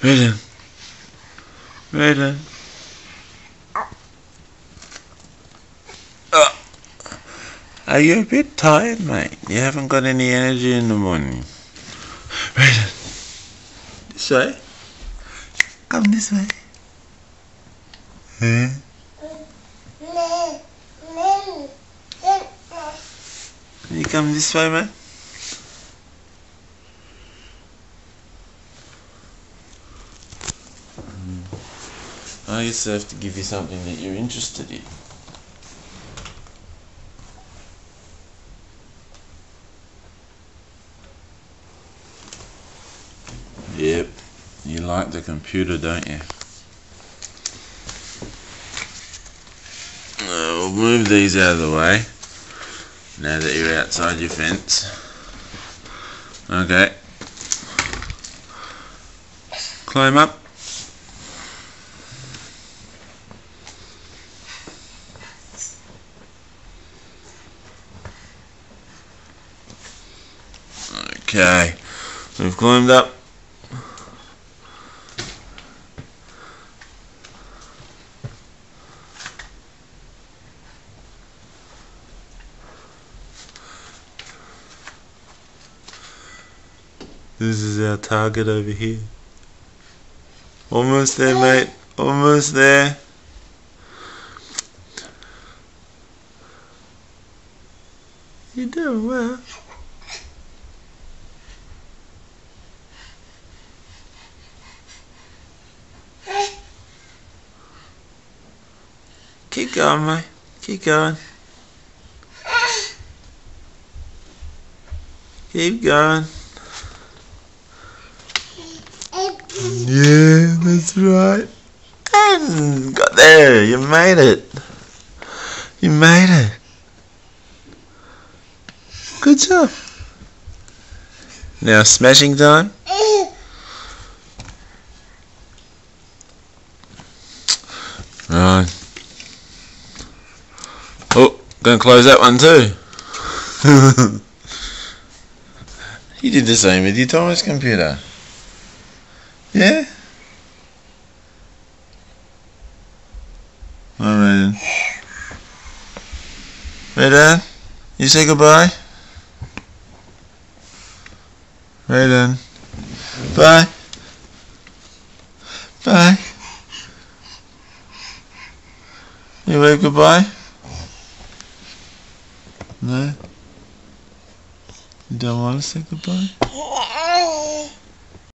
Raiden. Raiden. Are you a bit tired, mate? You haven't got any energy in the morning. Raiden. This way. Come this way. Huh? Can you come this way, mate? I used to have to give you something that you're interested in. Yep, you like the computer, don't you? We'll move these out of the way now that you're outside your fence. Okay. Climb up. Okay, we've climbed up. This is our target over here. Almost there, mate. Almost there. You're doing well. Keep going, mate. Keep going. Keep going. Yeah, that's right. And got there. You made it. You made it. Good job. Now smashing time. Right. Oh, gonna close that one too. You did the same with your Thomas computer. Yeah? Alright then. Raiden, you say goodbye? Raiden. Bye. Bye. You wave goodbye? No? You don't want to say goodbye?